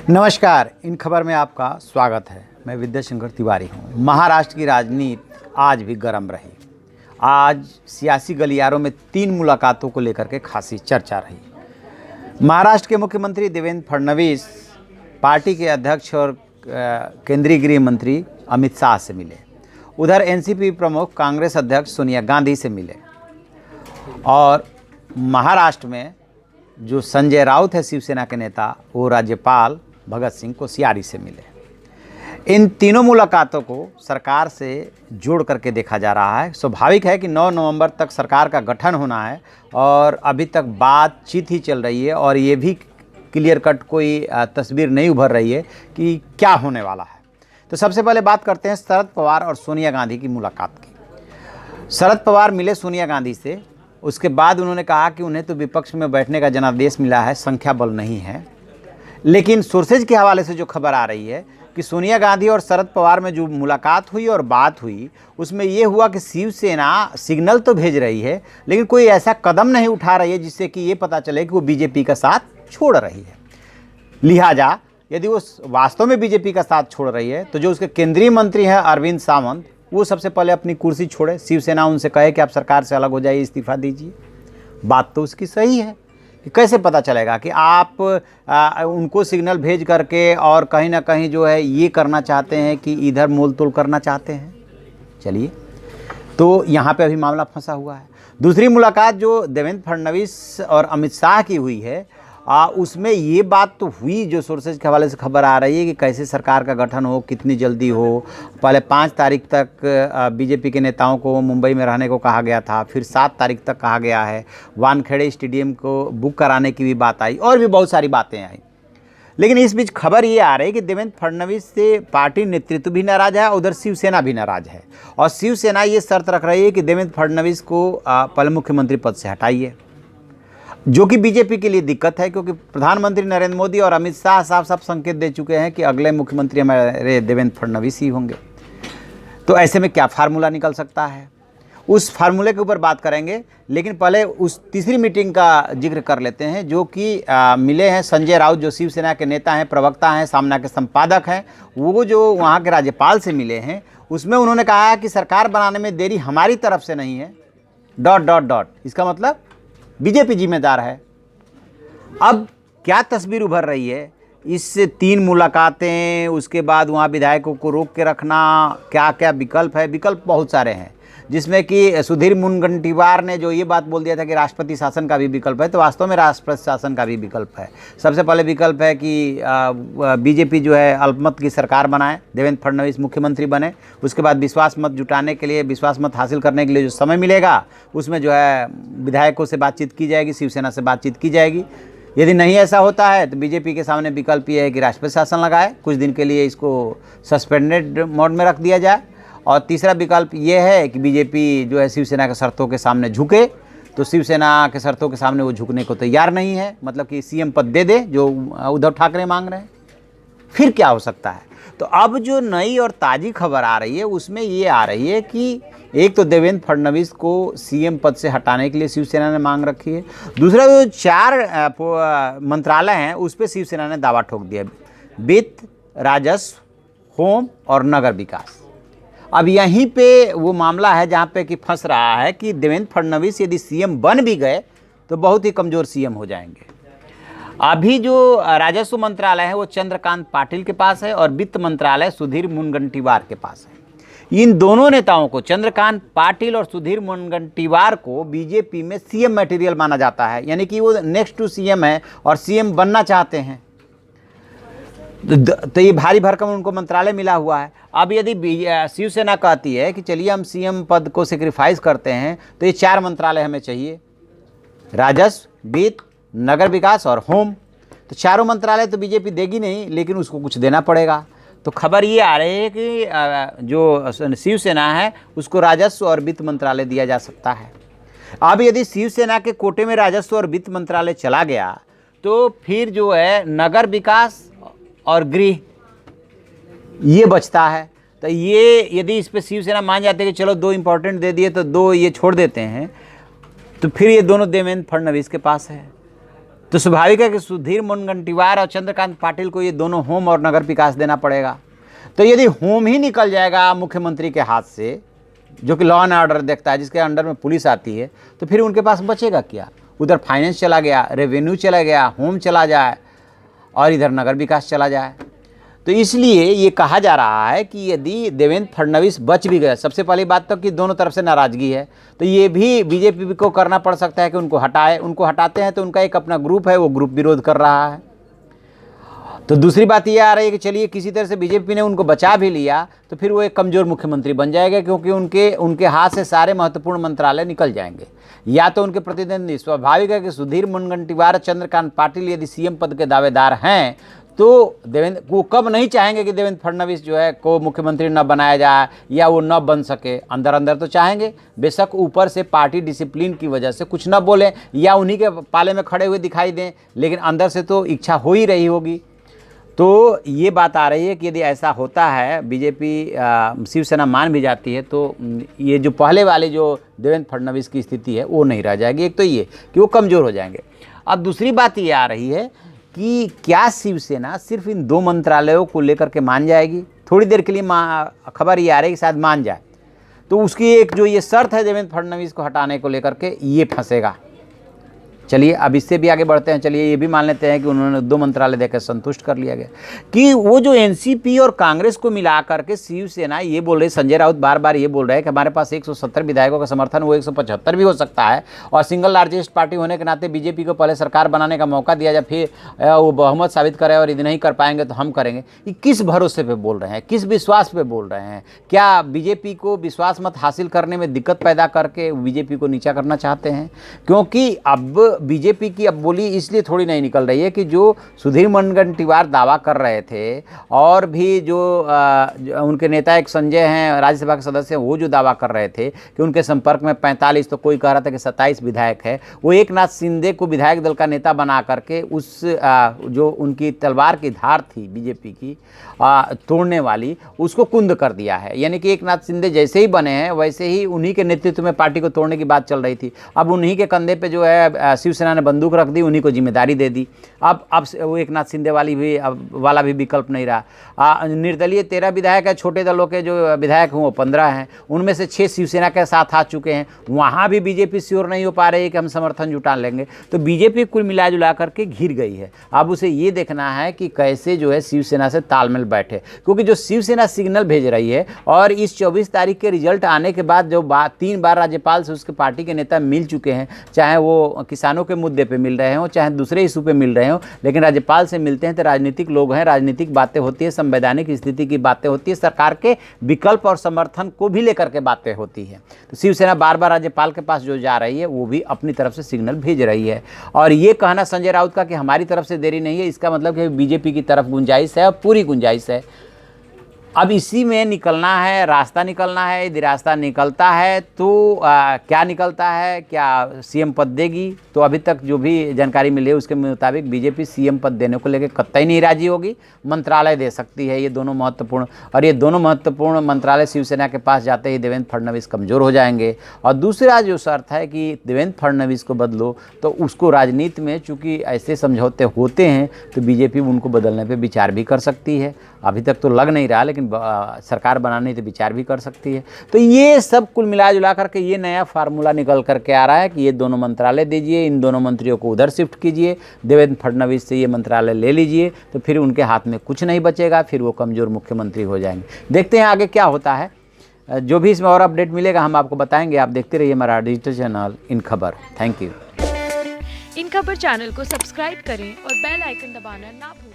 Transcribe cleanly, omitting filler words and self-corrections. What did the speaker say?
नमस्कार, इन खबर में आपका स्वागत है। मैं विद्याशंकर तिवारी हूँ। महाराष्ट्र की राजनीति आज भी गर्म रही। आज सियासी गलियारों में 3 मुलाकातों को लेकर के खासी चर्चा रही। महाराष्ट्र के मुख्यमंत्री देवेंद्र फडणवीस पार्टी के अध्यक्ष और केंद्रीय गृह मंत्री अमित शाह से मिले। उधर एनसीपी प्रमुख कांग्रेस अध्यक्ष सोनिया गांधी से मिले। और महाराष्ट्र में जो संजय राउत है शिवसेना के नेता, वो राज्यपाल भगत सिंह कोश्यारी से मिले। इन तीनों मुलाकातों को सरकार से जोड़ करके देखा जा रहा है। स्वाभाविक है कि 9 नवंबर तक सरकार का गठन होना है और अभी तक बातचीत ही चल रही है और ये भी क्लियर कट कोई तस्वीर नहीं उभर रही है कि क्या होने वाला है। तो सबसे पहले बात करते हैं शरद पवार और सोनिया गांधी की मुलाकात की। शरद पवार मिले सोनिया गांधी से। उसके बाद उन्होंने कहा कि उन्हें तो विपक्ष में बैठने का जनादेश मिला है, संख्या बल नहीं है। लेकिन सोर्सेज के हवाले से जो खबर आ रही है कि सोनिया गांधी और शरद पवार में जो मुलाकात हुई और बात हुई, उसमें ये हुआ कि शिवसेना सिग्नल तो भेज रही है लेकिन कोई ऐसा कदम नहीं उठा रही है जिससे कि ये पता चले कि वो बीजेपी का साथ छोड़ रही है। लिहाजा यदि वो वास्तव में बीजेपी का साथ छोड़ रही है तो जो उसके केंद्रीय मंत्री हैं अरविंद सावंत, वो सबसे पहले अपनी कुर्सी छोड़े। शिवसेना उनसे कहे कि आप सरकार से अलग हो जाइए, इस्तीफा दीजिए। बात तो उसकी सही है कि कैसे पता चलेगा कि आप उनको सिग्नल भेज करके और कहीं ना कहीं जो है ये करना चाहते हैं कि इधर मोल तोल करना चाहते हैं। चलिए, तो यहाँ पे अभी मामला फंसा हुआ है। दूसरी मुलाकात जो देवेंद्र फडणवीस और अमित शाह की हुई है, उसमें ये बात तो हुई, जो सोर्सेज के हवाले से खबर आ रही है कि कैसे सरकार का गठन हो, कितनी जल्दी हो। पहले 5 तारीख तक बीजेपी के नेताओं को मुंबई में रहने को कहा गया था, फिर 7 तारीख तक कहा गया है। वानखेड़े स्टेडियम को बुक कराने की भी बात आई और भी बहुत सारी बातें आई। लेकिन इस बीच खबर ये आ रही है कि देवेंद्र फडणवीस से पार्टी नेतृत्व भी नाराज है, उधर शिवसेना भी नाराज है। और शिवसेना ये शर्त रख रही है कि देवेंद्र फडणवीस को पहले मुख्यमंत्री पद से हटाइए, जो कि बीजेपी के लिए दिक्कत है, क्योंकि प्रधानमंत्री नरेंद्र मोदी और अमित शाह साफ साफ संकेत दे चुके हैं कि अगले मुख्यमंत्री हमारे देवेंद्र फडणवीस ही होंगे। तो ऐसे में क्या फार्मूला निकल सकता है, उस फार्मूले के ऊपर बात करेंगे। लेकिन पहले उस तीसरी मीटिंग का जिक्र कर लेते हैं जो कि मिले हैं संजय राउत, जो शिवसेना के नेता हैं, प्रवक्ता हैं, सामना के संपादक हैं। वो जो वहाँ के राज्यपाल से मिले हैं, उसमें उन्होंने कहा कि सरकार बनाने में देरी हमारी तरफ से नहीं है, ... इसका मतलब बीजेपी जिम्मेदार है। अब क्या तस्वीर उभर रही है, इससे 3 मुलाकातें, उसके बाद वहाँ विधायकों को रोक के रखना, क्या क्या विकल्प है। विकल्प बहुत सारे हैं, जिसमें कि सुधीर मुनगंटीवार ने जो ये बात बोल दिया था कि राष्ट्रपति शासन का भी विकल्प है, तो वास्तव में राष्ट्रपति शासन का भी विकल्प है। सबसे पहले विकल्प है कि बीजेपी जो है अल्पमत की सरकार बनाए, देवेंद्र फडणवीस मुख्यमंत्री बने। उसके बाद विश्वास मत जुटाने के लिए, विश्वास मत हासिल करने के लिए जो समय मिलेगा, उसमें जो है विधायकों से बातचीत की जाएगी, शिवसेना से बातचीत की जाएगी। यदि नहीं ऐसा होता है तो बीजेपी के सामने विकल्प ये है कि राष्ट्रपति शासन लगाए, कुछ दिन के लिए इसको सस्पेंडेड मोड में रख दिया जाए। और तीसरा विकल्प ये है कि बीजेपी जो है शिवसेना के शर्तों के सामने झुके, तो शिवसेना के शर्तों के सामने वो झुकने को तैयार नहीं है, मतलब कि सीएम पद दे दे जो उद्धव ठाकरे मांग रहे हैं। फिर क्या हो सकता है? तो अब जो नई और ताज़ी खबर आ रही है उसमें ये आ रही है कि एक तो देवेंद्र फडणवीस को सीएम पद से हटाने के लिए शिवसेना ने मांग रखी है। दूसरा, जो 4 मंत्रालय हैं उस पर शिवसेना ने दावा ठोक दिया, वित्त, राजस्व, होम और नगर विकास। अब यहीं पे वो मामला है जहाँ पे कि फंस रहा है कि देवेंद्र फडणवीस यदि सीएम बन भी गए तो बहुत ही कमज़ोर सीएम हो जाएंगे। अभी जो राजस्व मंत्रालय है वो चंद्रकांत पाटिल के पास है और वित्त मंत्रालय सुधीर मुनगंटीवार के पास है। इन दोनों नेताओं को, चंद्रकांत पाटिल और सुधीर मुनगंटीवार को, बीजेपी में सीएम मटेरियल माना जाता है, यानी कि वो नेक्स्ट टू सीएम है और सीएम बनना चाहते हैं। तो ये भारी भरकम उनको मंत्रालय मिला हुआ है। अब यदि शिवसेना कहती है कि चलिए हम सीएम पद को सेक्रीफाइस करते हैं, तो ये 4 मंत्रालय हमें चाहिए, राजस्व, वित्त, नगर विकास और होम। तो चारों मंत्रालय तो बीजेपी देगी नहीं, लेकिन उसको कुछ देना पड़ेगा। तो खबर ये आ रही है कि जो शिवसेना है उसको राजस्व और वित्त मंत्रालय दिया जा सकता है। अब यदि शिवसेना के कोटे में राजस्व और वित्त मंत्रालय चला गया तो फिर जो है नगर विकास और गृह ये बचता है। तो ये यदि इस पर शिवसेना मान जाते कि चलो 2 इंपॉर्टेंट दे दिए तो 2 ये छोड़ देते हैं, तो फिर ये दोनों देवेंद्र फडणवीस के पास है। तो स्वाभाविक है कि सुधीर मुनगंटीवार और चंद्रकांत पाटिल को ये दोनों होम और नगर विकास देना पड़ेगा। तो यदि होम ही निकल जाएगा मुख्यमंत्री के हाथ से, जो कि लॉ एंड ऑर्डर देखता है, जिसके अंडर में पुलिस आती है, तो फिर उनके पास बचेगा क्या? उधर फाइनेंस चला गया, रेवेन्यू चला गया, होम चला जाए और इधर नगर विकास चला जाए। तो इसलिए ये कहा जा रहा है कि यदि देवेंद्र फडणवीस बच भी गए, सबसे पहली बात तो कि दोनों तरफ से नाराज़गी है, तो ये भी बीजेपी को करना पड़ सकता है कि उनको हटाए। उनको हटाते हैं तो उनका एक अपना ग्रुप है, वो ग्रुप विरोध कर रहा है। तो दूसरी बात ये आ रही है कि चलिए किसी तरह से बीजेपी ने उनको बचा भी लिया, तो फिर वो एक कमज़ोर मुख्यमंत्री बन जाएगा, क्योंकि उनके हाथ से सारे महत्वपूर्ण मंत्रालय निकल जाएंगे। या तो उनके प्रतिद्वंदी, स्वाभाविक है कि सुधीर मुनगंटीवार, चंद्रकांत पाटिल यदि सीएम पद के दावेदार हैं, तो देवेंद्र वो कब नहीं चाहेंगे कि देवेंद्र फडणवीस जो है को मुख्यमंत्री न बनाया जाए या वो न बन सके। अंदर अंदर तो चाहेंगे, बेशक ऊपर से पार्टी डिसिप्लिन की वजह से कुछ न बोलें या उन्हीं के पाले में खड़े हुए दिखाई दें, लेकिन अंदर से तो इच्छा हो ही रही होगी। तो ये बात आ रही है कि यदि ऐसा होता है, बीजेपी शिवसेना मान भी जाती है, तो ये जो पहले वाले जो देवेंद्र फडणवीस की स्थिति है वो नहीं रह जाएगी। एक तो ये कि वो कमज़ोर हो जाएंगे। अब दूसरी बात ये आ रही है कि क्या शिवसेना सिर्फ इन 2 मंत्रालयों को लेकर के मान जाएगी? थोड़ी देर के लिए खबर ये आ रही है कि शायद मान जाए, तो उसकी एक जो ये शर्त है देवेंद्र फडणवीस को हटाने को लेकर के, ये फंसेगा। चलिए अब इससे भी आगे बढ़ते हैं। चलिए ये भी मान लेते हैं कि उन्होंने 2 मंत्रालय देकर संतुष्ट कर लिया गया कि वो जो एनसीपी और कांग्रेस को मिला करके शिवसेना ये बोल रही, संजय राउत बार बार ये बोल रहे हैं कि हमारे पास 170 विधायकों का समर्थन, वो 175 भी हो सकता है, और सिंगल लार्जेस्ट पार्टी होने के नाते बीजेपी को पहले सरकार बनाने का मौका दिया जाए, फिर वो बहुमत साबित करे, और यदि नहीं कर पाएंगे तो हम करेंगे। ये किस भरोसे पर बोल रहे हैं, किस विश्वास पर बोल रहे हैं? क्या बीजेपी को विश्वास मत हासिल करने में दिक्कत पैदा करके बीजेपी को नीचा करना चाहते हैं? क्योंकि अब बीजेपी की अब बोली इसलिए थोड़ी नहीं निकल रही है कि जो सुधीर मुनगंटीवार दावा कर रहे थे, और भी जो उनके नेता एक संजय हैं, राज्यसभा के सदस्य, वो जो दावा कर रहे थे कि उनके संपर्क में 45, तो कोई कह रहा था कि 27 विधायक है, वो एकनाथ शिंदे को विधायक दल का नेता बना करके उस जो उनकी तलवार की धार थी बीजेपी की तोड़ने वाली, उसको कुंद कर दिया है। यानी कि एकनाथ शिंदे जैसे ही बने हैं वैसे ही उन्हीं के नेतृत्व में पार्टी को तोड़ने की बात चल रही थी। अब उन्हीं के कंधे पे जो है शिवसेना ने बंदूक रख दी, उन्हीं को जिम्मेदारी दे दी। अब वो एकनाथ शिंदे वाला भी विकल्प नहीं रहा। निर्दलीय 13 विधायक है, छोटे दलों के जो विधायक हैं वो 15 हैं, उनमें से 6 शिवसेना के साथ आ चुके हैं। वहाँ भी बीजेपी श्योर नहीं हो पा रही है कि हम समर्थन जुटा लेंगे। तो बीजेपी कुल मिला जुला करके घिर गई है। अब उसे ये देखना है कि कैसे जो है शिवसेना से तालमेल बैठे, क्योंकि जो शिवसेना सिग्नल भेज रही है, और इस 24 तारीख के रिजल्ट आने के बाद जो 3 बार राज्यपाल से उसके पार्टी के नेता मिल चुके हैं, चाहे वो किसानों के मुद्दे पे मिल रहे हों, चाहे दूसरे इशू पे मिल रहे हों, लेकिन राज्यपाल से मिलते हैं तो राजनीतिक लोग हैं, राजनीतिक बातें होती है, संवैधानिक स्थिति की बातें होती है, सरकार के विकल्प और समर्थन को भी लेकर के बातें होती है। तो शिवसेना बार बार राज्यपाल के पास जो जा रही है वो भी अपनी तरफ से सिग्नल भेज रही है। और ये कहना संजय राउत का कि हमारी तरफ से देरी नहीं है, इसका मतलब कि बीजेपी की तरफ गुंजाइश है और पूरी गुंजाइश है। अब इसी में निकलना है, रास्ता निकलना है। यदि रास्ता निकलता है तो क्या निकलता है, क्या सीएम पद देगी? तो अभी तक जो भी जानकारी मिली है उसके मुताबिक बीजेपी सीएम पद देने को लेकर कतई नहीं राजी होगी, मंत्रालय दे सकती है। ये दोनों महत्वपूर्ण, और ये दोनों महत्वपूर्ण मंत्रालय शिवसेना के पास जाते ही देवेंद्र फडणवीस कमज़ोर हो जाएंगे। और दूसरा जो शर्त है कि देवेंद्र फडणवीस को बदलो, तो उसको राजनीति में चूँकि ऐसे समझौते होते हैं तो बीजेपी उनको बदलने पर विचार भी कर सकती है। अभी तक तो लग नहीं रहा, लेकिन सरकार बनाने तो विचार भी कर सकती है। तो ये सब कुल मिला जुला करके ये नया फार्मूला निकल करके आ रहा है कि ये दोनों मंत्रालय दीजिए, इन दोनों मंत्रियों को उधर शिफ्ट कीजिए, देवेंद्र फडणवीस से ये मंत्रालय ले लीजिए, तो फिर उनके हाथ में कुछ नहीं बचेगा, फिर वो कमज़ोर मुख्यमंत्री हो जाएंगे। देखते हैं आगे क्या होता है। जो भी इसमें और अपडेट मिलेगा हम आपको बताएंगे। आप देखते रहिए हमारा डिजिटल चैनल इन खबर। Thank you. इन खबर चैनल को सब्सक्राइब करें और बेल आइकन दबाना ना भूलें।